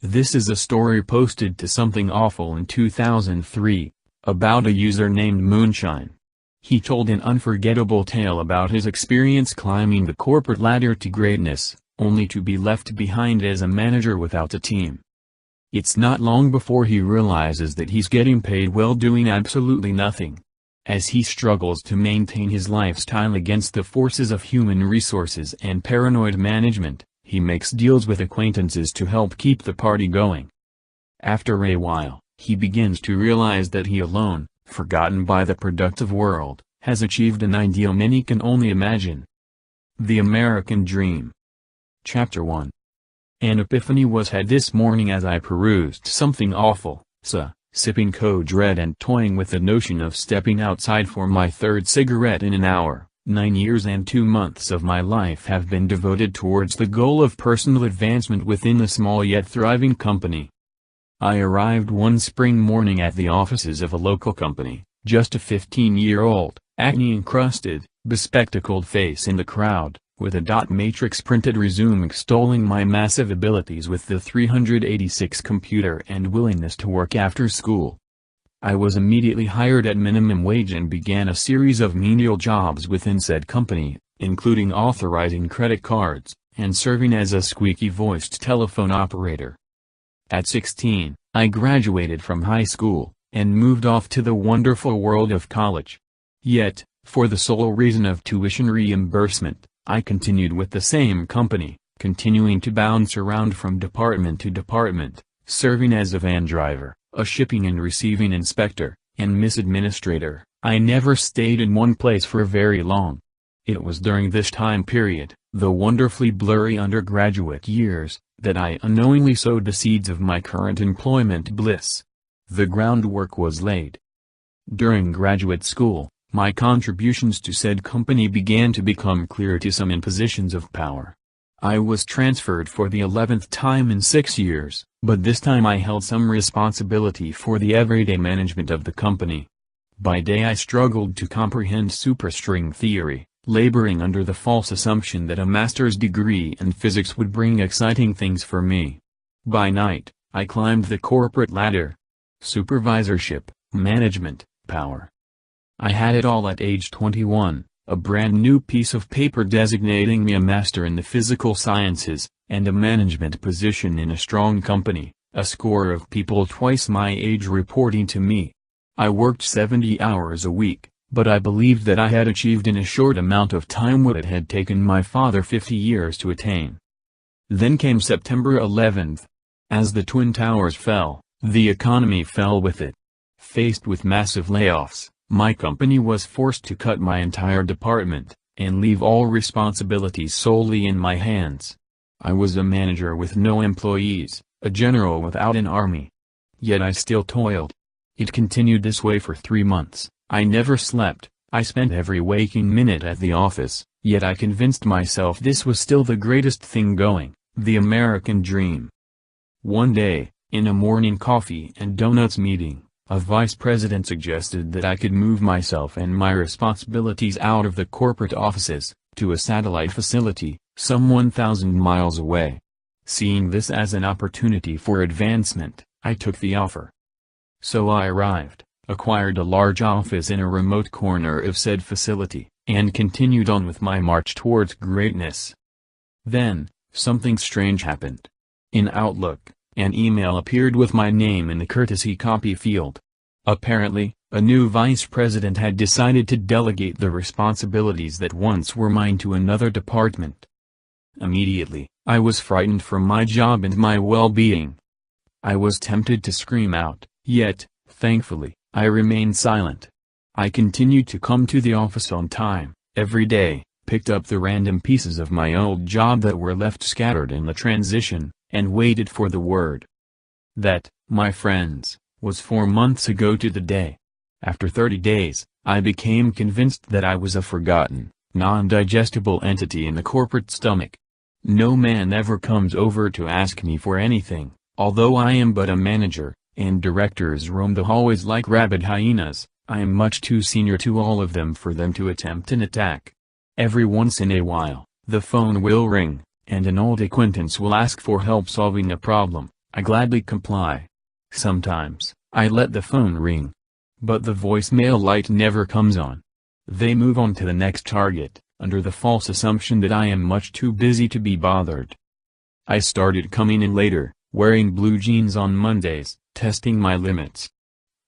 This is a story posted to Something Awful in 2003, about a user named Moonshine. He told an unforgettable tale about his experience climbing the corporate ladder to greatness, only to be left behind as a manager without a team. It's not long before he realizes that he's getting paid well doing absolutely nothing. As he struggles to maintain his lifestyle against the forces of human resources and paranoid management, he makes deals with acquaintances to help keep the party going. After a while, he begins to realize that he alone, forgotten by the productive world, has achieved an ideal many can only imagine. The American Dream. Chapter 1. An epiphany was had this morning as I perused Something Awful, sipping Code Red and toying with the notion of stepping outside for my third cigarette in an hour. 9 years and 2 months of my life have been devoted towards the goal of personal advancement within a small yet thriving company. I arrived one spring morning at the offices of a local company, just a 15-year-old, acne-encrusted, bespectacled face in the crowd, with a dot matrix printed resume extolling my massive abilities with the 386 computer and willingness to work after school. I was immediately hired at minimum wage and began a series of menial jobs within said company, including authorizing credit cards, and serving as a squeaky-voiced telephone operator. At 16, I graduated from high school, and moved off to the wonderful world of college. Yet, for the sole reason of tuition reimbursement, I continued with the same company, continuing to bounce around from department to department, serving as a van driver, a shipping and receiving inspector, and misadministrator. I never stayed in one place for very long. It was during this time period, the wonderfully blurry undergraduate years, that I unknowingly sowed the seeds of my current employment bliss. The groundwork was laid. During graduate school, my contributions to said company began to become clear to some in positions of power. I was transferred for the 11th time in 6 years, but this time I held some responsibility for the everyday management of the company. By day I struggled to comprehend superstring theory, laboring under the false assumption that a master's degree in physics would bring exciting things for me. By night, I climbed the corporate ladder. Supervisorship, management, power. I had it all at age 21, a brand new piece of paper designating me a master in the physical sciences, and a management position in a strong company, a score of people twice my age reporting to me. I worked 70 hours a week, but I believed that I had achieved in a short amount of time what it had taken my father 50 years to attain. Then came September 11th. As the Twin Towers fell, the economy fell with it. Faced with massive layoffs, my company was forced to cut my entire department, and leave all responsibilities solely in my hands. I was a manager with no employees, a general without an army. Yet I still toiled. It continued this way for 3 months. I never slept. I spent every waking minute at the office, yet I convinced myself this was still the greatest thing going, the American dream. One day, in a morning coffee and donuts meeting, a vice president suggested that I could move myself and my responsibilities out of the corporate offices, to a satellite facility, some 1,000 miles away. Seeing this as an opportunity for advancement, I took the offer. So I arrived, acquired a large office in a remote corner of said facility, and continued on with my march towards greatness. Then, something strange happened. In Outlook, an email appeared with my name in the courtesy copy field. Apparently, a new vice president had decided to delegate the responsibilities that once were mine to another department. Immediately, I was frightened for my job and my well-being. I was tempted to scream out, yet, thankfully, I remained silent. I continued to come to the office on time, every day, picked up the random pieces of my old job that were left scattered in the transition, and waited for the word. That, my friends, was 4 months ago to the day. After 30 days, I became convinced that I was a forgotten, non-digestible entity in the corporate stomach. No man ever comes over to ask me for anything, although I am but a manager, and directors roam the hallways like rabid hyenas. I am much too senior to all of them for them to attempt an attack. Every once in a while, the phone will ring, and an old acquaintance will ask for help solving a problem. I gladly comply. Sometimes, I let the phone ring. But the voicemail light never comes on. They move on to the next target, under the false assumption that I am much too busy to be bothered. I started coming in later, wearing blue jeans on Mondays, testing my limits.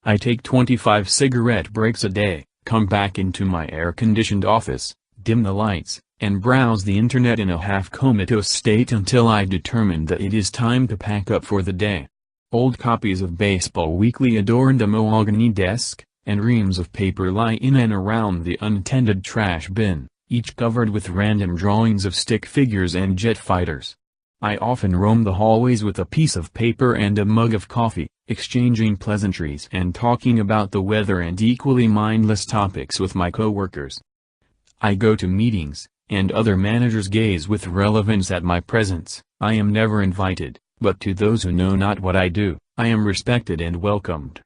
I take 25 cigarette breaks a day, come back into my air-conditioned office, dim the lights, and browse the internet in a half-comatose state until I determine that it is time to pack up for the day. Old copies of Baseball Weekly adorn the mahogany desk, and reams of paper lie in and around the untended trash bin, each covered with random drawings of stick figures and jet fighters. I often roam the hallways with a piece of paper and a mug of coffee, exchanging pleasantries and talking about the weather and equally mindless topics with my coworkers. I go to meetings, and other managers gaze with relevance at my presence. I am never invited, but to those who know not what I do, I am respected and welcomed.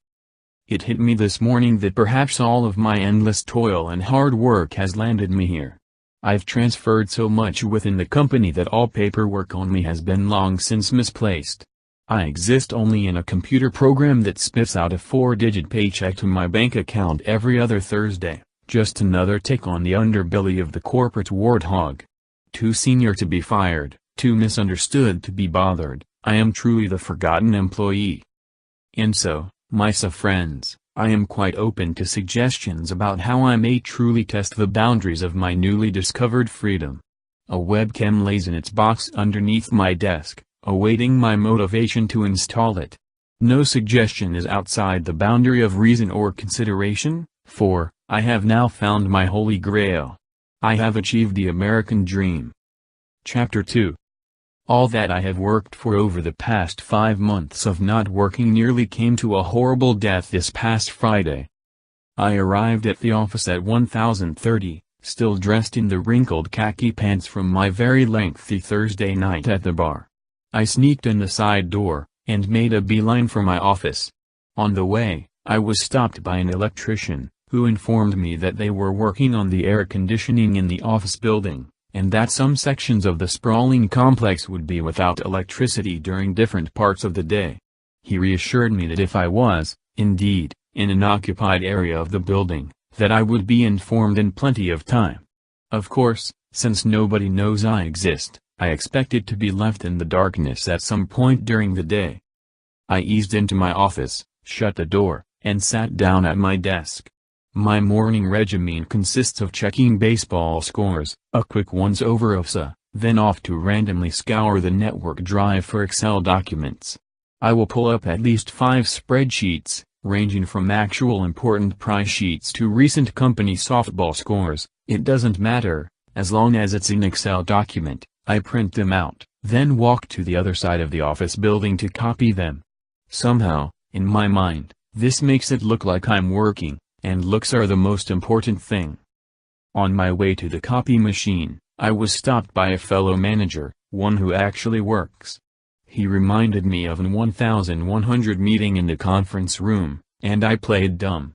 It hit me this morning that perhaps all of my endless toil and hard work has landed me here. I've transferred so much within the company that all paperwork on me has been long since misplaced. I exist only in a computer program that spits out a 4-digit paycheck to my bank account every other Thursday, just another tick on the underbelly of the corporate warthog. Too senior to be fired, too misunderstood to be bothered. I am truly the forgotten employee. And so, my friends, I am quite open to suggestions about how I may truly test the boundaries of my newly discovered freedom. A webcam lays in its box underneath my desk, awaiting my motivation to install it. No suggestion is outside the boundary of reason or consideration, for, I have now found my holy grail. I have achieved the American dream. Chapter 2. All that I have worked for over the past 5 months of not working nearly came to a horrible death this past Friday. I arrived at the office at 1030, still dressed in the wrinkled khaki pants from my very lengthy Thursday night at the bar. I sneaked in the side door, and made a beeline for my office. On the way, I was stopped by an electrician, who informed me that they were working on the air conditioning in the office building, and that some sections of the sprawling complex would be without electricity during different parts of the day. He reassured me that if I was, indeed, in an occupied area of the building, that I would be informed in plenty of time. Of course, since nobody knows I exist, I expected to be left in the darkness at some point during the day. I eased into my office, shut the door, and sat down at my desk. My morning regimen consists of checking baseball scores, a quick once-over of SA, then off to randomly scour the network drive for Excel documents. I will pull up at least 5 spreadsheets, ranging from actual important price sheets to recent company softball scores. It doesn't matter, as long as it's an Excel document. I print them out, then walk to the other side of the office building to copy them. Somehow, in my mind, this makes it look like I'm working, and looks are the most important thing. On my way to the copy machine, I was stopped by a fellow manager, one who actually works. He reminded me of an 1100 meeting in the conference room, and I played dumb.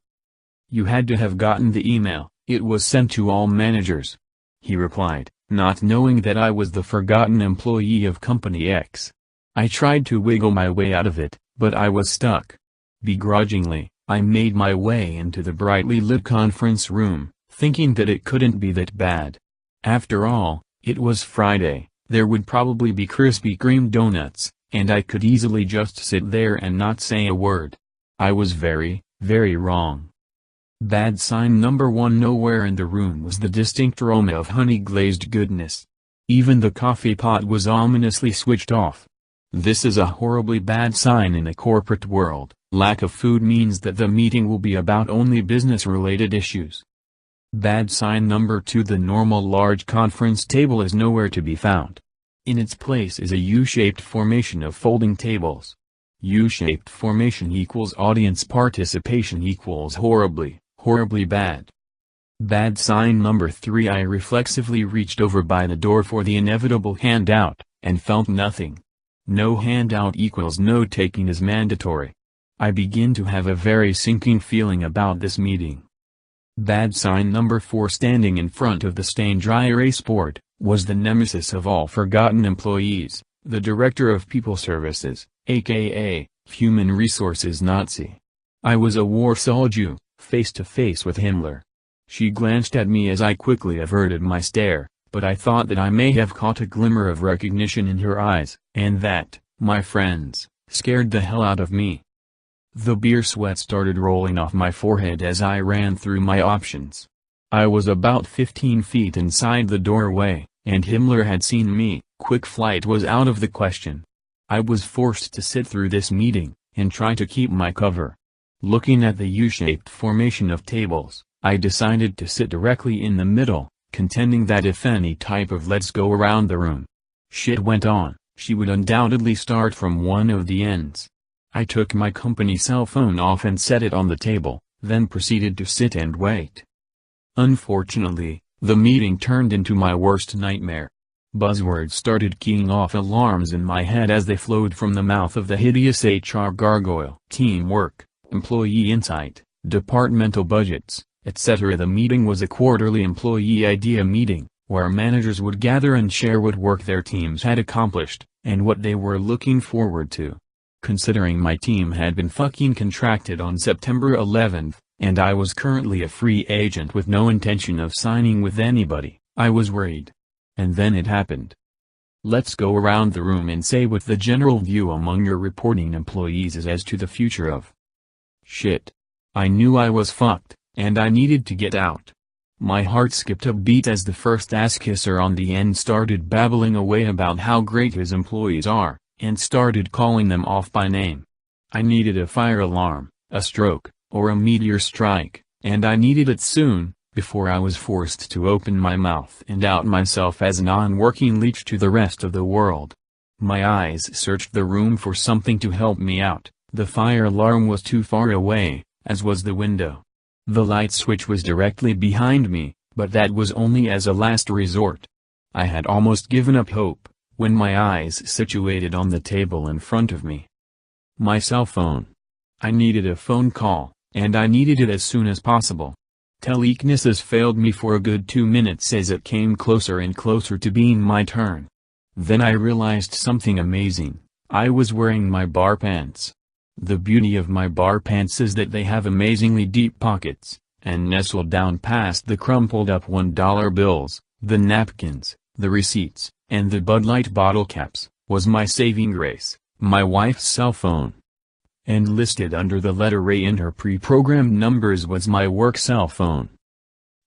"You had to have gotten the email, it was sent to all managers," he replied, not knowing that I was the forgotten employee of Company X. I tried to wiggle my way out of it, but I was stuck. Begrudgingly, I made my way into the brightly lit conference room, thinking that it couldn't be that bad. After all, it was Friday, there would probably be Krispy Kreme donuts, and I could easily just sit there and not say a word. I was very, very wrong. Bad sign number 1. Nowhere in the room was the distinct aroma of honey-glazed goodness. Even the coffee pot was ominously switched off. This is a horribly bad sign in a corporate world. Lack of food means that the meeting will be about only business-related issues. Bad sign number 2. The normal large conference table is nowhere to be found. In its place is a U-shaped formation of folding tables. U-shaped formation equals audience participation equals horribly, horribly bad. Bad sign number 3. I reflexively reached over by the door for the inevitable handout, and felt nothing. No handout equals note-taking is mandatory. I begin to have a very sinking feeling about this meeting. Bad sign number 4. Standing in front of the stain dry erase board, was the nemesis of all forgotten employees, the Director of People Services, aka, Human Resources Nazi. I was a Warsaw Jew, face to face with Himmler. She glanced at me as I quickly averted my stare, but I thought that I may have caught a glimmer of recognition in her eyes, and that, my friends, scared the hell out of me. The beer sweat started rolling off my forehead as I ran through my options. I was about 15 feet inside the doorway, and Himmler had seen me. Quick flight was out of the question. I was forced to sit through this meeting, and try to keep my cover. Looking at the U-shaped formation of tables, I decided to sit directly in the middle, contending that if any type of let's go around the room shit went on, she would undoubtedly start from one of the ends. I took my company cell phone off and set it on the table, then proceeded to sit and wait. Unfortunately, the meeting turned into my worst nightmare. Buzzwords started keying off alarms in my head as they flowed from the mouth of the hideous HR gargoyle. Teamwork, employee insight, departmental budgets, etc. The meeting was a quarterly employee idea meeting, where managers would gather and share what work their teams had accomplished, and what they were looking forward to. Considering my team had been fucking contracted on September 11th, and I was currently a free agent with no intention of signing with anybody, I was worried. And then it happened. Let's go around the room and say what the general view among your reporting employees is as to the future of shit. I knew I was fucked, and I needed to get out. My heart skipped a beat as the first ass-kisser on the end started babbling away about how great his employees are, and started calling them off by name. I needed a fire alarm, a stroke, or a meteor strike, and I needed it soon, before I was forced to open my mouth and out myself as a non-working leech to the rest of the world. My eyes searched the room for something to help me out. The fire alarm was too far away, as was the window. The light switch was directly behind me, but that was only as a last resort. I had almost given up hope, when my eyes situated on the table in front of me. My cell phone. I needed a phone call, and I needed it as soon as possible. Telekinesis failed me for a good 2 minutes as it came closer and closer to being my turn. Then I realized something amazing. I was wearing my bar pants. The beauty of my bar pants is that they have amazingly deep pockets, and nestled down past the crumpled up $1 bills, the napkins, the receipts, and the Bud Light bottle caps, was my saving grace, my wife's cell phone. And listed under the letter A in her pre-programmed numbers was my work cell phone.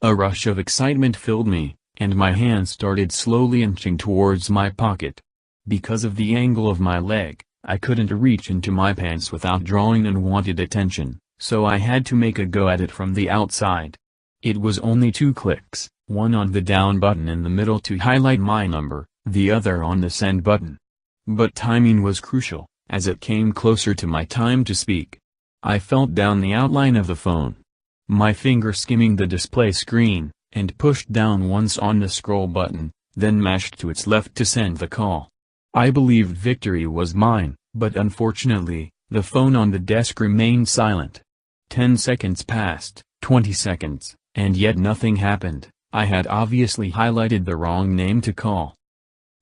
A rush of excitement filled me, and my hand started slowly inching towards my pocket. Because of the angle of my leg, I couldn't reach into my pants without drawing unwanted attention, so I had to make a go at it from the outside. It was only 2 clicks, one on the down button in the middle to highlight my number, the other on the send button. But timing was crucial. As it came closer to my time to speak, I felt down the outline of the phone. My finger skimming the display screen, and pushed down once on the scroll button, then mashed to its left to send the call. I believed victory was mine, but unfortunately, the phone on the desk remained silent. 10 seconds passed, 20 seconds, and yet nothing happened. I had obviously highlighted the wrong name to call.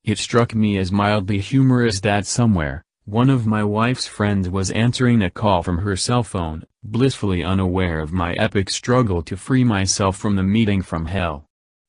It struck me as mildly humorous that somewhere, one of my wife's friends was answering a call from her cell phone, blissfully unaware of my epic struggle to free myself from the meeting from hell.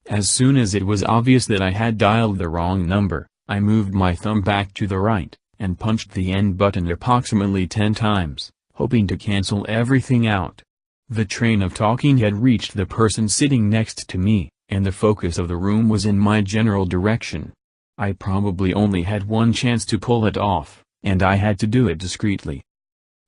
As soon as it was obvious that I had dialed the wrong number, I moved my thumb back to the right, and punched the end button approximately 10 times, hoping to cancel everything out. The train of talking had reached the person sitting next to me, and the focus of the room was in my general direction. I probably only had one chance to pull it off, and I had to do it discreetly.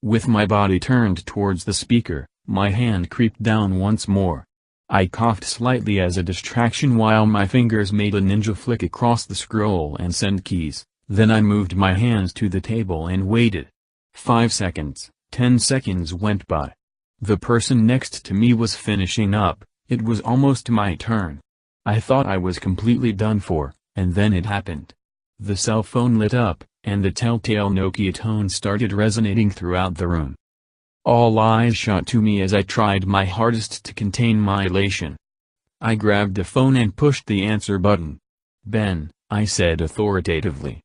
With my body turned towards the speaker, my hand creeped down once more. I coughed slightly as a distraction while my fingers made a ninja flick across the scroll and send keys, then I moved my hands to the table and waited. 5 seconds, 10 seconds went by. The person next to me was finishing up, it was almost my turn. I thought I was completely done for, and then it happened. The cell phone lit up, and the telltale Nokia tone started resonating throughout the room. All eyes shot to me as I tried my hardest to contain my elation. I grabbed the phone and pushed the answer button. "Ben," I said authoritatively.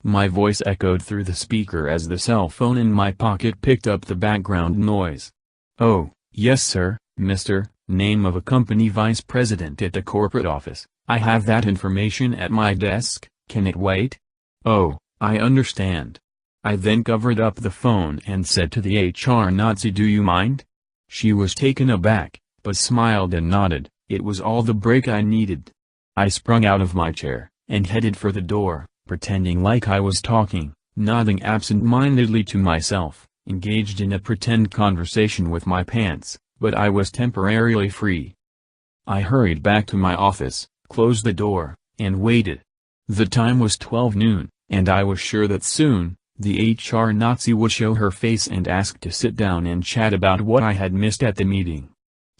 My voice echoed through the speaker as the cell phone in my pocket picked up the background noise. "Oh, yes sir, Mr. Name of a company vice president at the corporate office. I have that information at my desk. Can it wait?" "Oh, I understand." I then covered up the phone and said to the HR Nazi, "Do you mind?" She was taken aback, but smiled and nodded. It was all the break I needed. I sprung out of my chair, and headed for the door, pretending like I was talking, nodding absent-mindedly to myself, engaged in a pretend conversation with my pants, but I was temporarily free. I hurried back to my office, closed the door, and waited. The time was 12 noon, and I was sure that soon, the HR Nazi would show her face and ask to sit down and chat about what I had missed at the meeting.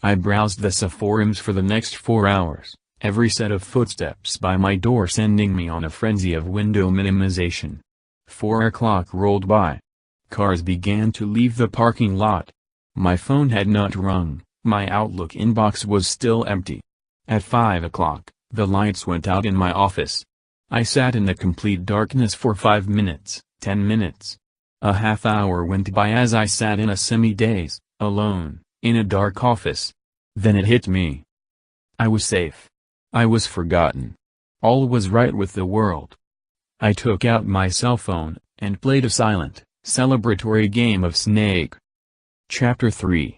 I browsed the forums for the next 4 hours, every set of footsteps by my door sending me on a frenzy of window minimization. 4 o'clock rolled by. Cars began to leave the parking lot. My phone had not rung, my Outlook inbox was still empty. At 5 o'clock, the lights went out in my office. I sat in the complete darkness for 5 minutes, 10 minutes. A half hour went by as I sat in a semi-daze, alone, in a dark office. Then it hit me. I was safe. I was forgotten. All was right with the world. I took out my cell phone, and played a silent, celebratory game of Snake. Chapter 3.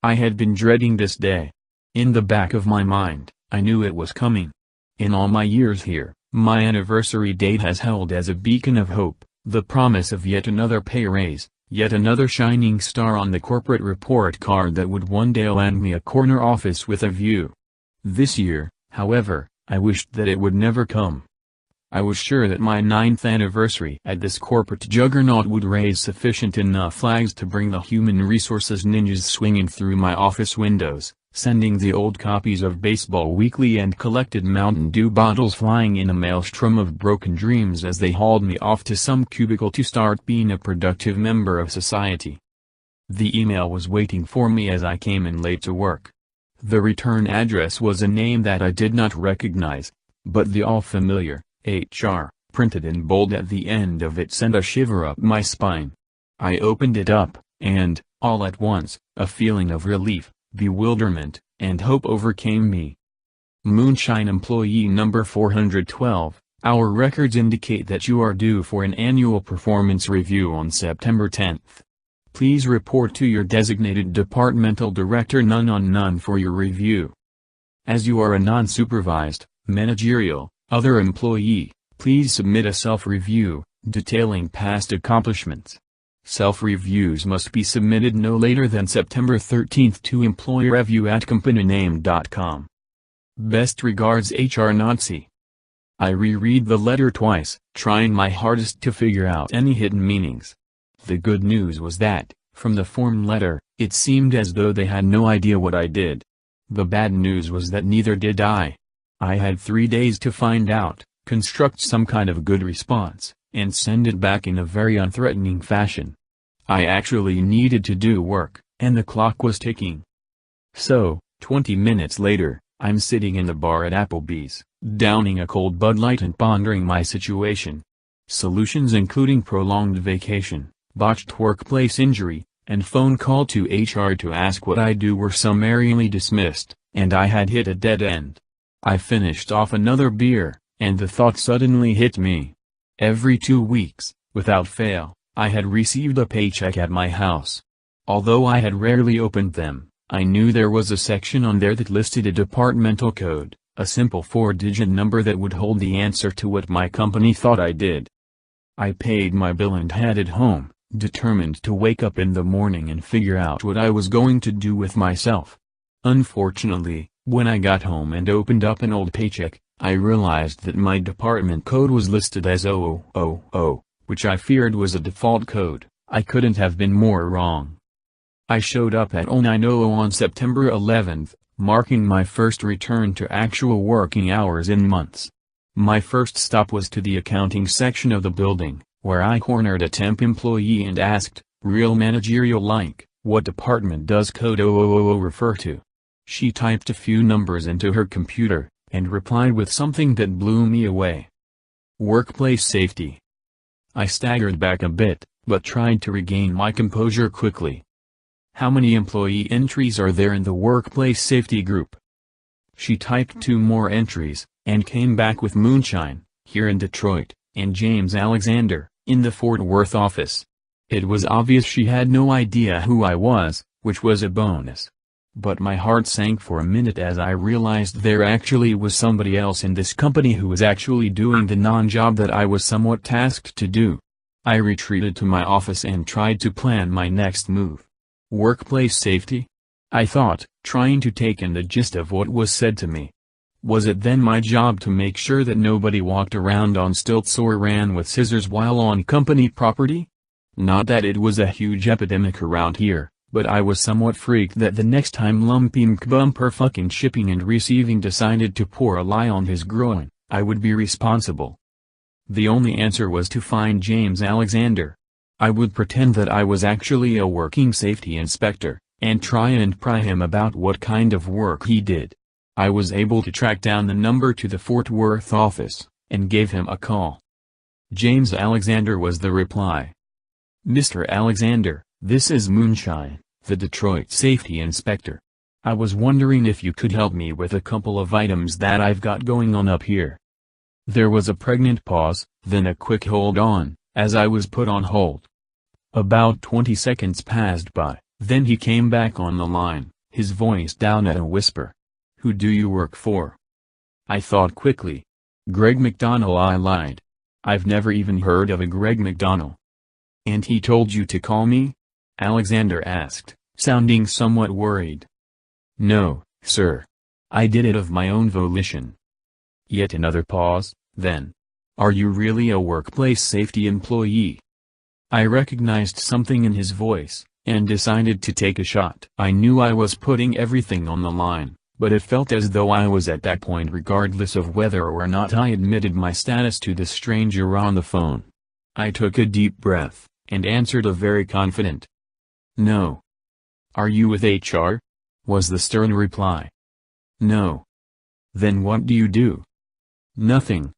I had been dreading this day. In the back of my mind, I knew it was coming. In all my years here, my anniversary date has held as a beacon of hope, the promise of yet another pay raise, yet another shining star on the corporate report card that would one day land me a corner office with a view. This year, however, I wished that it would never come. I was sure that my 9th anniversary at this corporate juggernaut would raise sufficient enough flags to bring the human resources ninjas swinging through my office windows, sending the old copies of Baseball Weekly and collected Mountain Dew bottles flying in a maelstrom of broken dreams as they hauled me off to some cubicle to start being a productive member of society. The email was waiting for me as I came in late to work. The return address was a name that I did not recognize, but the all-familiar HR, printed in bold at the end of it, sent a shiver up my spine. I opened it up, and, all at once, a feeling of relief, bewilderment, and hope overcame me. Moonshine employee number 412, our records indicate that you are due for an annual performance review on September 10th. Please report to your designated departmental director none on none for your review. As you are a non-supervised, managerial, other employee, please submit a self-review, detailing past accomplishments. Self-reviews must be submitted no later than September 13th to employeereview@companyname.com. Best regards, HR Nazi. I reread the letter twice, trying my hardest to figure out any hidden meanings. The good news was that, from the form letter, it seemed as though they had no idea what I did. The bad news was that neither did I. I had 3 days to find out, construct some kind of good response, and send it back in a very unthreatening fashion. I actually needed to do work, and the clock was ticking. So, 20 minutes later, I'm sitting in the bar at Applebee's, downing a cold Bud Light and pondering my situation. Solutions including prolonged vacation, botched workplace injury, and phone call to HR to ask what I do were summarily dismissed, and I had hit a dead end. I finished off another beer, and the thought suddenly hit me. Every 2 weeks, without fail, I had received a paycheck at my house. Although I had rarely opened them, I knew there was a section on there that listed a departmental code, a simple 4-digit number that would hold the answer to what my company thought I did. I paid my bill and headed home, determined to wake up in the morning and figure out what I was going to do with myself. Unfortunately, when I got home and opened up an old paycheck, I realized that my department code was listed as 0000, which I feared was a default code. I couldn't have been more wrong. I showed up at 0900 on September 11th, marking my first return to actual working hours in months. My first stop was to the accounting section of the building, where I cornered a temp employee and asked, real managerial-like, what department does code 0000 refer to? She typed a few numbers into her computer, and replied with something that blew me away. Workplace safety. I staggered back a bit, but tried to regain my composure quickly. How many employee entries are there in the workplace safety group? She typed 2 more entries, and came back with Moonshine, here in Detroit, and James Alexander, in the Fort Worth office. It was obvious she had no idea who I was, which was a bonus. But my heart sank for a minute as I realized there actually was somebody else in this company who was actually doing the non-job that I was somewhat tasked to do. I retreated to my office and tried to plan my next move. Workplace safety? I thought, trying to take in the gist of what was said to me. Was it then my job to make sure that nobody walked around on stilts or ran with scissors while on company property? Not that it was a huge epidemic around here, but I was somewhat freaked that the next time Lumpy Bumper fucking Shipping and Receiving decided to pour a lie on his groin, I would be responsible. The only answer was to find James Alexander. I would pretend that I was actually a working safety inspector, and try and pry him about what kind of work he did. I was able to track down the number to the Fort Worth office, and gave him a call. James Alexander was the reply. Mr. Alexander, this is Moonshine, the Detroit safety inspector. I was wondering if you could help me with a couple of items that I've got going on up here. There was a pregnant pause, then a quick hold on, as I was put on hold. About 20 seconds passed by, then he came back on the line, his voice down at a whisper. Who do you work for? I thought quickly. Greg McDonnell, I lied. I've never even heard of a Greg McDonnell. And he told you to call me? Alexander asked, sounding somewhat worried. No, sir. I did it of my own volition. Yet another pause, then. Are you really a workplace safety employee? I recognized something in his voice, and decided to take a shot. I knew I was putting everything on the line, but it felt as though I was at that point regardless of whether or not I admitted my status to the stranger on the phone. I took a deep breath, and answered a very confident. No. Are you with HR? Was the stern reply. No. Then what do you do? Nothing.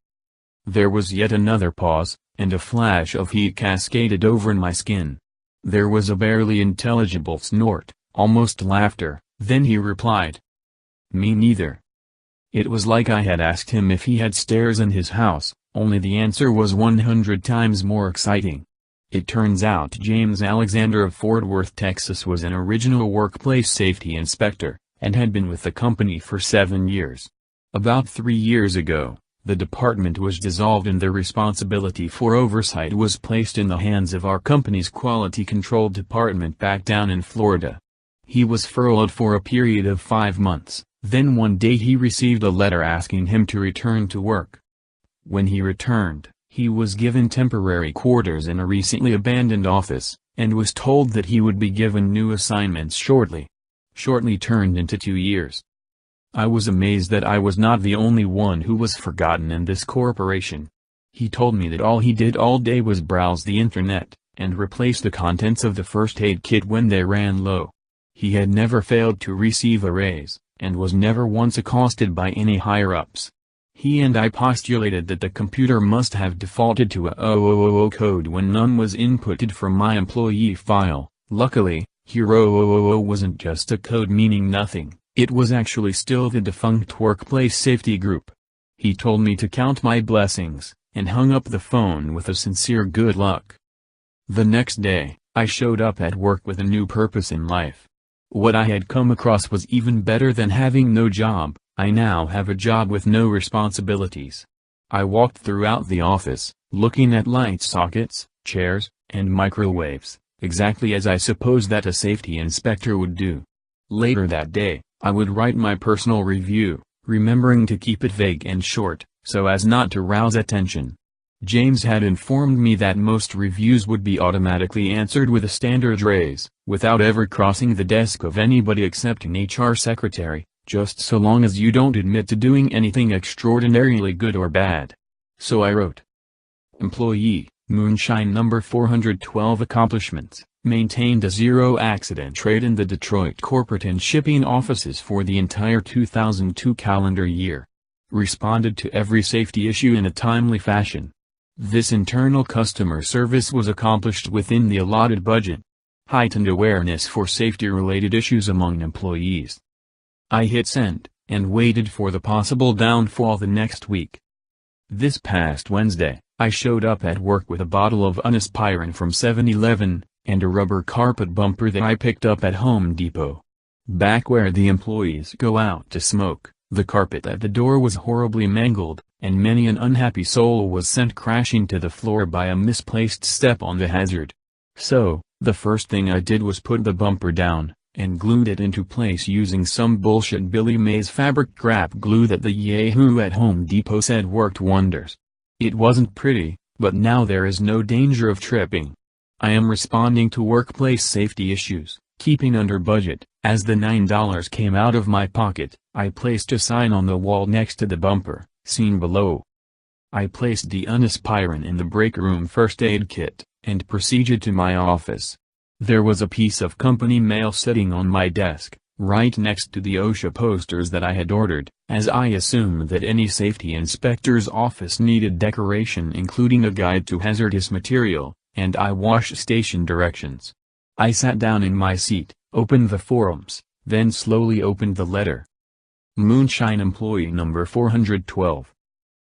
There was yet another pause, and a flash of heat cascaded over my skin. There was a barely intelligible snort, almost laughter, then he replied. Me neither. It was like I had asked him if he had stairs in his house, only the answer was 100 times more exciting. It turns out James Alexander of Fort Worth, Texas was an original workplace safety inspector, and had been with the company for 7 years. About 3 years ago, the department was dissolved and the responsibility for oversight was placed in the hands of our company's quality control department back down in Florida. He was furloughed for a period of 5 months, then one day he received a letter asking him to return to work. When he returned, he was given temporary quarters in a recently abandoned office, and was told that he would be given new assignments shortly. Shortly turned into 2 years. I was amazed that I was not the only one who was forgotten in this corporation. He told me that all he did all day was browse the internet, and replace the contents of the first aid kit when they ran low. He had never failed to receive a raise, and was never once accosted by any higher-ups. He and I postulated that the computer must have defaulted to a 000 code when none was inputted from my employee file. Luckily, here 000 wasn't just a code meaning nothing, it was actually still the defunct workplace safety group. He told me to count my blessings, and hung up the phone with a sincere good luck. The next day, I showed up at work with a new purpose in life. What I had come across was even better than having no job. I now have a job with no responsibilities. I walked throughout the office, looking at light sockets, chairs, and microwaves, exactly as I suppose that a safety inspector would do. Later that day, I would write my personal review, remembering to keep it vague and short, so as not to rouse attention. James had informed me that most reviews would be automatically answered with a standard raise, without ever crossing the desk of anybody except an HR secretary. Just so long as you don't admit to doing anything extraordinarily good or bad. So I wrote. Employee, Moonshine number 412 accomplishments, maintained a zero-accident rate in the Detroit corporate and shipping offices for the entire 2002 calendar year. Responded to every safety issue in a timely fashion. This internal customer service was accomplished within the allotted budget. Heightened awareness for safety-related issues among employees. I hit send, and waited for the possible downfall the next week. This past Wednesday, I showed up at work with a bottle of Unispirin from 7-Eleven, and a rubber carpet bumper that I picked up at Home Depot. Back where the employees go out to smoke, the carpet at the door was horribly mangled, and many an unhappy soul was sent crashing to the floor by a misplaced step on the hazard. So, the first thing I did was put the bumper down, and glued it into place using some bullshit Billy Mays fabric crap glue that the Yahoo at Home Depot said worked wonders. It wasn't pretty, but now there is no danger of tripping. I am responding to workplace safety issues, keeping under budget. As the $9 came out of my pocket, I placed a sign on the wall next to the bumper, seen below. I placed the Unispirin in the break room first aid kit, and proceeded to my office. There was a piece of company mail sitting on my desk, right next to the OSHA posters that I had ordered, as I assumed that any safety inspector's office needed decoration including a guide to hazardous material, and eye wash station directions. I sat down in my seat, opened the forums, then slowly opened the letter. Moonshine Employee Number 412.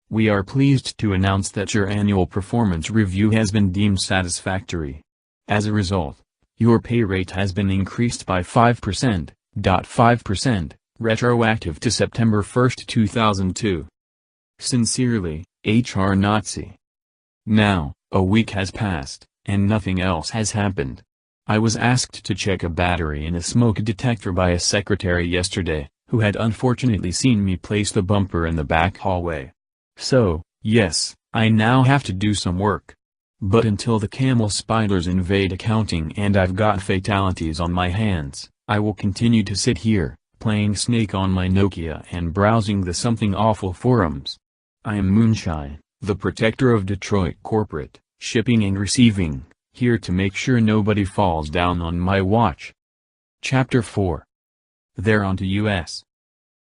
We are pleased to announce that your annual performance review has been deemed satisfactory. As a result, your pay rate has been increased by 5%, retroactive to September 1, 2002. Sincerely, HR Nazi. Now, a week has passed, and nothing else has happened. I was asked to check a battery in a smoke detector by a secretary yesterday, who had unfortunately seen me place the bumper in the back hallway. So, yes, I now have to do some work. But until the camel spiders invade accounting and I've got fatalities on my hands, I will continue to sit here, playing Snake on my Nokia and browsing the Something Awful forums. I am Moonshine, the protector of Detroit corporate, shipping and receiving, here to make sure nobody falls down on my watch. Chapter 4. They're on to US.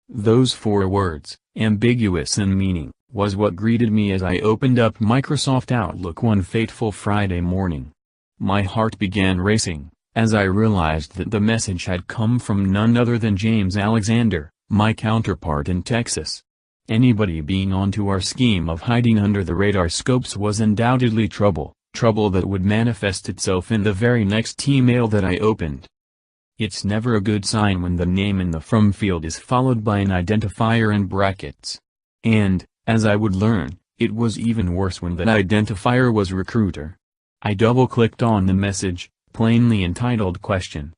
Those 4 words, ambiguous in meaning, was what greeted me as I opened up Microsoft Outlook one fateful Friday morning. My heart began racing, as I realized that the message had come from none other than James Alexander, my counterpart in Texas. Anybody being onto our scheme of hiding under the radar scopes was undoubtedly trouble that would manifest itself in the very next email that I opened. It's never a good sign when the name in the from field is followed by an identifier in brackets. And, as I would learn, it was even worse when that identifier was recruiter. I double-clicked on the message, plainly entitled Question.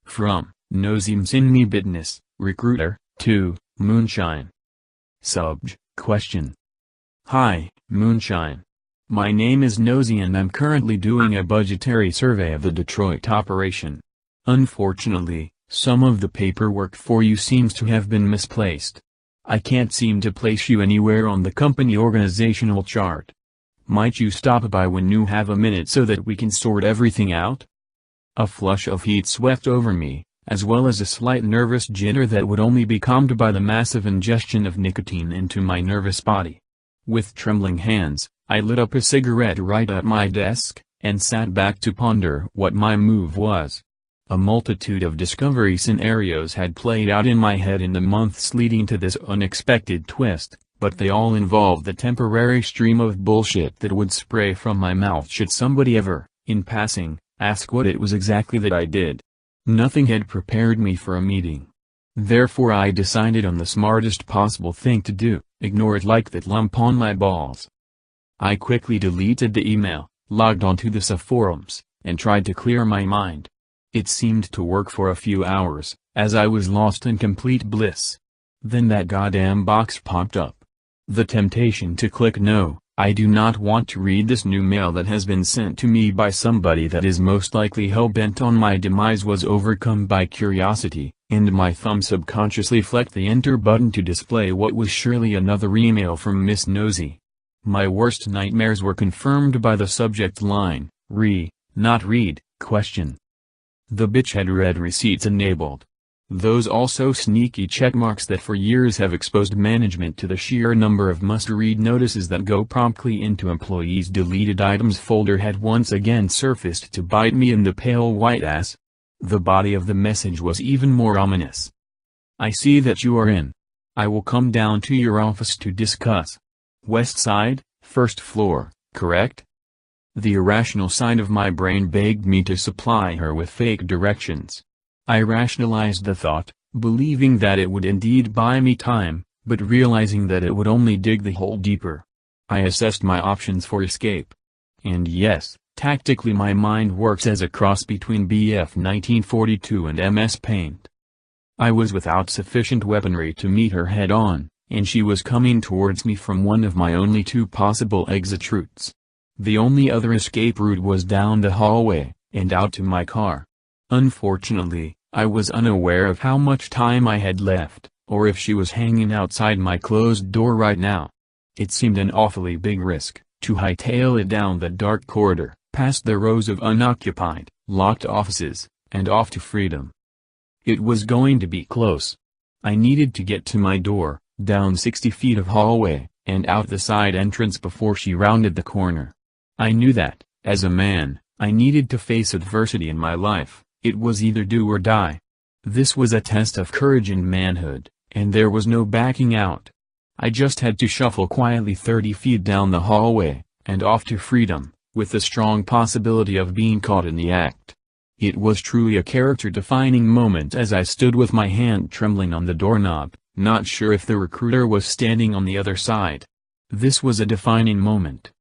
From, Nozim Sinmi Business, Recruiter, to, Moonshine. Subj, Question. Hi, Moonshine. My name is Nosy and I'm currently doing a budgetary survey of the Detroit operation. Unfortunately, some of the paperwork for you seems to have been misplaced. I can't seem to place you anywhere on the company organizational chart. Might you stop by when you have a minute so that we can sort everything out? A flush of heat swept over me, as well as a slight nervous jitter that would only be calmed by the massive ingestion of nicotine into my nervous body. With trembling hands, I lit up a cigarette right at my desk, and sat back to ponder what my move was. A multitude of discovery scenarios had played out in my head in the months leading to this unexpected twist, but they all involved the temporary stream of bullshit that would spray from my mouth should somebody ever, in passing, ask what it was exactly that I did. Nothing had prepared me for a meeting. Therefore I decided on the smartest possible thing to do, ignore it like that lump on my balls. I quickly deleted the email, logged onto the forums, and tried to clear my mind. It seemed to work for a few hours, as I was lost in complete bliss. Then that goddamn box popped up. The temptation to click no, I do not want to read this new mail that has been sent to me by somebody that is most likely hell-bent on my demise was overcome by curiosity, and my thumb subconsciously flicked the enter button to display what was surely another email from Miss Nosy. My worst nightmares were confirmed by the subject line, not read, question. The bitch had read receipts enabled. Those also sneaky checkmarks that for years have exposed management to the sheer number of must-read notices that go promptly into employees' deleted items folder had once again surfaced to bite me in the pale white ass. The body of the message was even more ominous. I see that you are in. I will come down to your office to discuss. West Side, first floor, correct? The irrational side of my brain begged me to supply her with fake directions. I rationalized the thought, believing that it would indeed buy me time, but realizing that it would only dig the hole deeper. I assessed my options for escape. And yes, tactically my mind works as a cross between BF 1942 and MS Paint. I was without sufficient weaponry to meet her head-on, and she was coming towards me from one of my only two possible exit routes. The only other escape route was down the hallway, and out to my car. Unfortunately, I was unaware of how much time I had left, or if she was hanging outside my closed door right now. It seemed an awfully big risk, to hightail it down that dark corridor, past the rows of unoccupied, locked offices, and off to freedom. It was going to be close. I needed to get to my door, down 60 feet of hallway, and out the side entrance before she rounded the corner. I knew that, as a man, I needed to face adversity in my life. It was either do or die. This was a test of courage and manhood, and there was no backing out. I just had to shuffle quietly 30 feet down the hallway, and off to freedom, with the strong possibility of being caught in the act. It was truly a character-defining moment as I stood with my hand trembling on the doorknob, not sure if the recruiter was standing on the other side. This was a defining moment.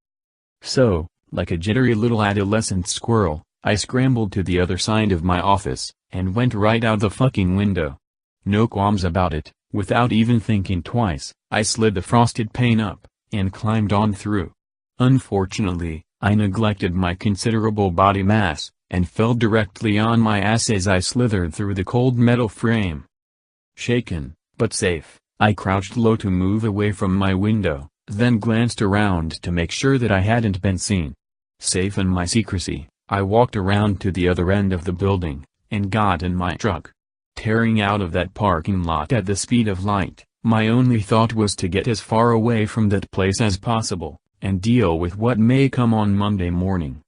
So, like a jittery little adolescent squirrel, I scrambled to the other side of my office, and went right out the fucking window. No qualms about it, without even thinking twice, I slid the frosted pane up, and climbed on through. Unfortunately, I neglected my considerable body mass, and fell directly on my ass as I slithered through the cold metal frame. Shaken, but safe, I crouched low to move away from my window, then glanced around to make sure that I hadn't been seen. Safe in my secrecy, I walked around to the other end of the building, and got in my truck. Tearing out of that parking lot at the speed of light, my only thought was to get as far away from that place as possible, and deal with what may come on Monday morning.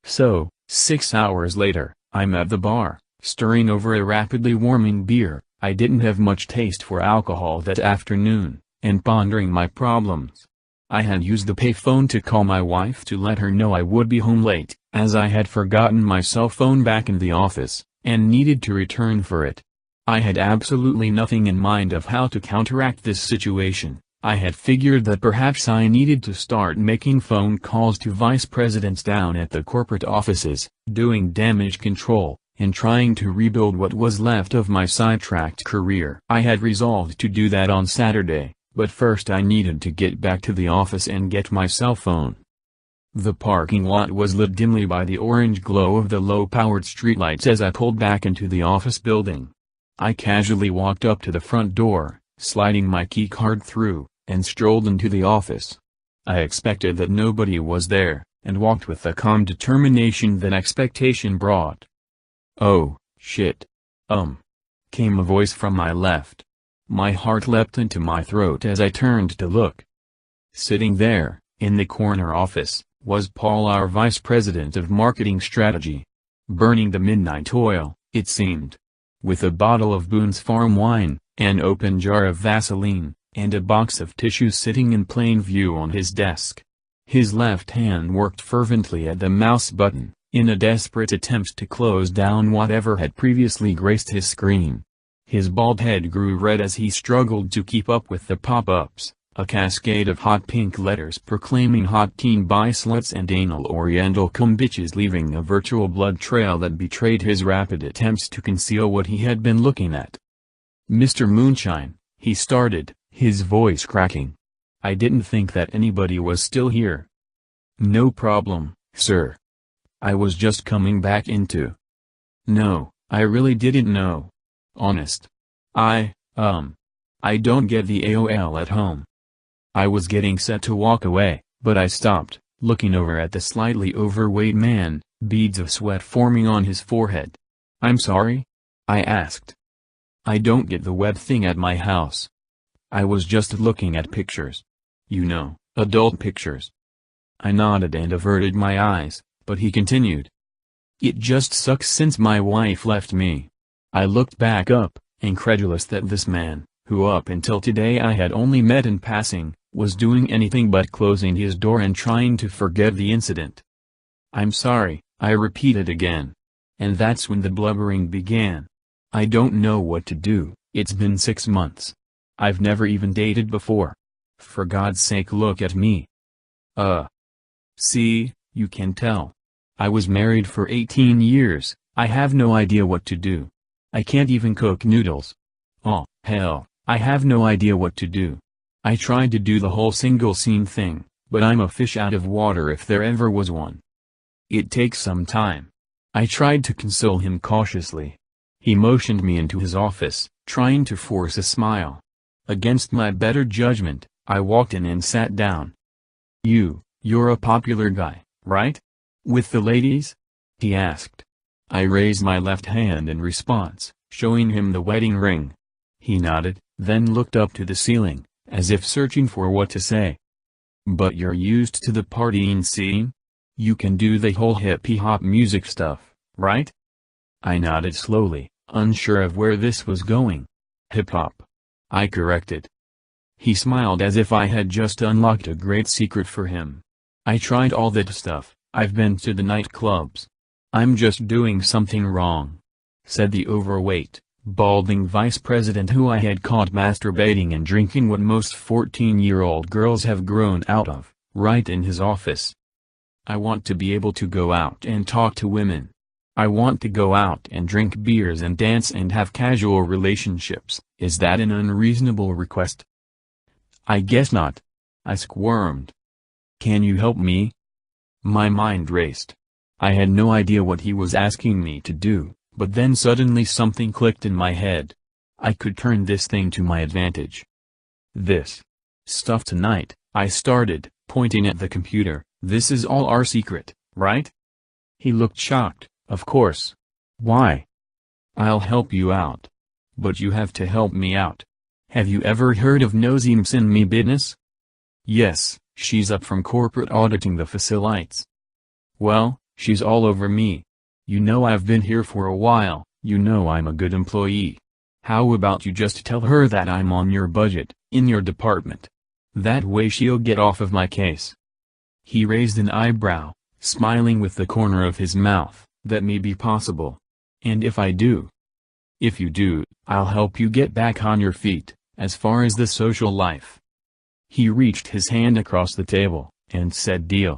So, 6 hours later, I'm at the bar, stirring over a rapidly warming beer. I didn't have much taste for alcohol that afternoon, and pondering my problems. I had used the payphone to call my wife to let her know I would be home late, as I had forgotten my cell phone back in the office, and needed to return for it. I had absolutely nothing in mind of how to counteract this situation. I had figured that perhaps I needed to start making phone calls to vice presidents down at the corporate offices, doing damage control, and trying to rebuild what was left of my sidetracked career. I had resolved to do that on Saturday, but first I needed to get back to the office and get my cell phone. The parking lot was lit dimly by the orange glow of the low-powered streetlights as I pulled back into the office building. I casually walked up to the front door, sliding my keycard through, and strolled into the office. I expected that nobody was there, and walked with the calm determination that expectation brought. "Oh, shit. Came a voice from my left. My heart leapt into my throat as I turned to look. Sitting there, in the corner office, was Paul, our vice president of marketing strategy. Burning the midnight oil, it seemed. With a bottle of Boone's Farm wine, an open jar of Vaseline, and a box of tissues sitting in plain view on his desk. His left hand worked fervently at the mouse button, in a desperate attempt to close down whatever had previously graced his screen. His bald head grew red as he struggled to keep up with the pop-ups, a cascade of hot pink letters proclaiming hot teen buy sluts and anal oriental cum bitches, leaving a virtual blood trail that betrayed his rapid attempts to conceal what he had been looking at. "Mr. Moonshine," he started, his voice cracking. "I didn't think that anybody was still here." "No problem, sir. I was just coming back into." "No, I really didn't know. Honest. I don't get the AOL at home." I was getting set to walk away, but I stopped, looking over at the slightly overweight man, beads of sweat forming on his forehead. "I'm sorry?" I asked. I don't get the web thing at my house. I was just looking at pictures. You know, adult pictures. I nodded and averted my eyes, but he continued. It just sucks since my wife left me. I looked back up, incredulous that this man, who up until today I had only met in passing, was doing anything but closing his door and trying to forget the incident. I'm sorry, I repeated again. And that's when the blubbering began. I don't know what to do, it's been 6 months. I've never even dated before. For God's sake, look at me. See, you can tell. I was married for 18 years, I have no idea what to do. I can't even cook noodles. Oh, hell, I have no idea what to do. I tried to do the whole single scene thing, but I'm a fish out of water if there ever was one. It takes some time. I tried to console him cautiously. He motioned me into his office, trying to force a smile. Against my better judgment, I walked in and sat down. You're a popular guy, right? With the ladies? He asked. I raised my left hand in response, showing him the wedding ring. He nodded, then looked up to the ceiling, as if searching for what to say. But you're used to the partying scene? You can do the whole hippie-hop music stuff, right? I nodded slowly, unsure of where this was going. Hip-hop. I corrected. He smiled as if I had just unlocked a great secret for him. I tried all that stuff, I've been to the nightclubs. I'm just doing something wrong, said the overweight, balding vice president who I had caught masturbating and drinking what most 14-year-old girls have grown out of, right in his office. I want to be able to go out and talk to women. I want to go out and drink beers and dance and have casual relationships. Is that an unreasonable request? I guess not. I squirmed. Can you help me? My mind raced. I had no idea what he was asking me to do, but then suddenly something clicked in my head. I could turn this thing to my advantage. This stuff tonight, I started, pointing at the computer. This is all our secret, right? He looked shocked. Of course. Why? I'll help you out. But you have to help me out. Have you ever heard of Nosim Sinmi Business? Yes, she's up from corporate auditing the facilities. Well, she's all over me. You know I've been here for a while, you know I'm a good employee. How about you just tell her that I'm on your budget, in your department? That way she'll get off of my case. He raised an eyebrow, smiling with the corner of his mouth. That may be possible. And if I do? If you do, I'll help you get back on your feet, as far as the social life. He reached his hand across the table, and said deal.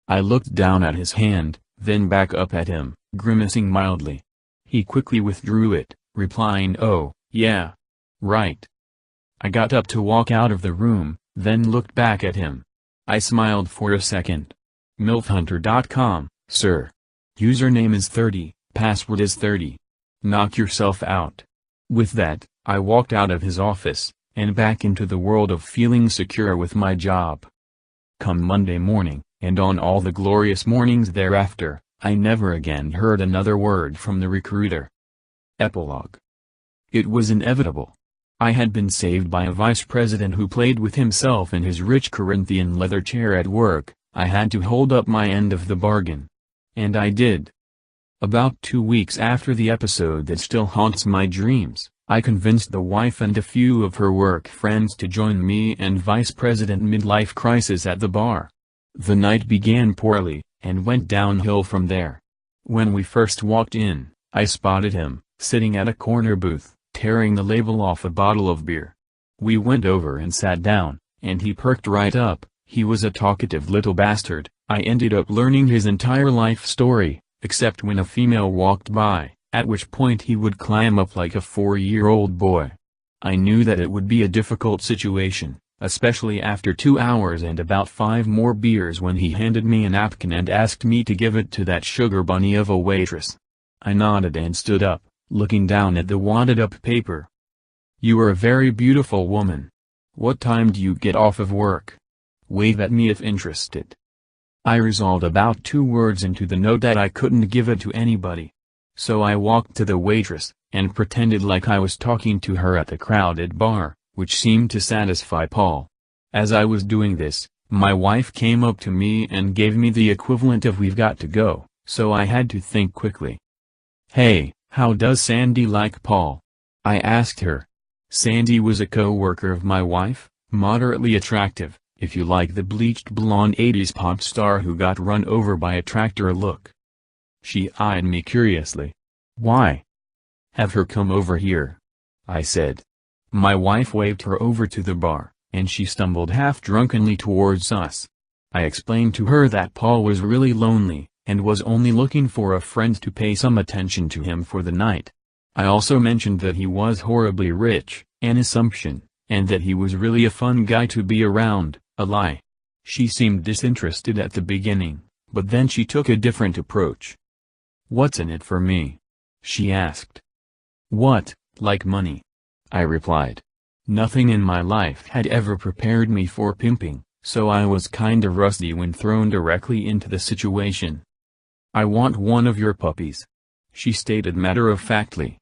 I looked down at his hand, then back up at him, grimacing mildly. He quickly withdrew it, replying oh, yeah. Right. I got up to walk out of the room, then looked back at him. I smiled for a second. MILFHunter.com, sir. Username is 30, password is 30. Knock yourself out. With that, I walked out of his office, and back into the world of feeling secure with my job. Come Monday morning, and on all the glorious mornings thereafter, I never again heard another word from the recruiter. Epilogue. It was inevitable. I had been saved by a vice president who played with himself in his rich Corinthian leather chair at work. I had to hold up my end of the bargain. And I did. About 2 weeks after the episode that still haunts my dreams, I convinced the wife and a few of her work friends to join me and Vice President midlife crisis at the bar. The night began poorly, and went downhill from there. When we first walked in, I spotted him, sitting at a corner booth, tearing the label off a bottle of beer. We went over and sat down, and he perked right up. He was a talkative little bastard. I ended up learning his entire life story, except when a female walked by, at which point he would clam up like a 4-year-old boy. I knew that it would be a difficult situation, especially after 2 hours and about 5 more beers when he handed me a napkin and asked me to give it to that sugar bunny of a waitress. I nodded and stood up, looking down at the wadded-up paper. You are a very beautiful woman. What time do you get off of work? Wave at me if interested. I resolved about 2 words into the note that I couldn't give it to anybody. so I walked to the waitress, and pretended like I was talking to her at the crowded bar, which seemed to satisfy Paul. As I was doing this, my wife came up to me and gave me the equivalent of "we've got to go," so I had to think quickly. "Hey, how does Sandy like Paul?" I asked her. Sandy was a co-worker of my wife, moderately attractive, if you like the bleached blonde 80s pop star who got run over by a tractor look. She eyed me curiously. "Why?" "Have her come over here," I said. My wife waved her over to the bar, and she stumbled half-drunkenly towards us. I explained to her that Paul was really lonely, and was only looking for a friend to pay some attention to him for the night. I also mentioned that he was horribly rich, an assumption, and that he was really a fun guy to be around, a lie. She seemed disinterested at the beginning, but then she took a different approach. "What's in it for me?" she asked. "What, like money?" I replied. Nothing in my life had ever prepared me for pimping, so I was kinda rusty when thrown directly into the situation. "I want one of your puppies," she stated matter-of-factly.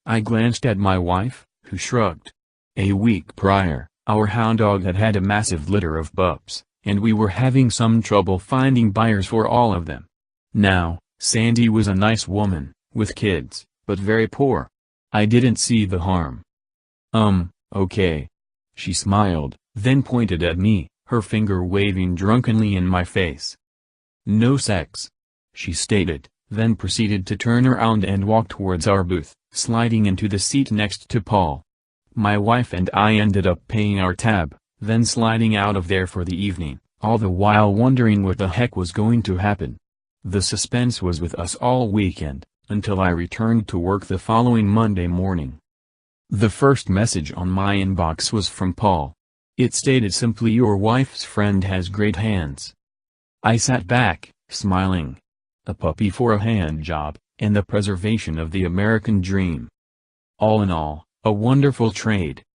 I glanced at my wife, who shrugged. A week prior, our hound dog had had a massive litter of pups, and we were having some trouble finding buyers for all of them. Now, Sandy was a nice woman, with kids, but very poor. I didn't see the harm. Okay. She smiled, then pointed at me, her finger waving drunkenly in my face. "No sex," she stated, then proceeded to turn around and walk towards our booth, sliding into the seat next to Paul. My wife and I ended up paying our tab, then sliding out of there for the evening, all the while wondering what the heck was going to happen. The suspense was with us all weekend, until I returned to work the following Monday morning. The first message on my inbox was from Paul. It stated simply, "Your wife's friend has great hands." I sat back, smiling. A puppy for a hand job, and the preservation of the American dream. All in all, a wonderful trade.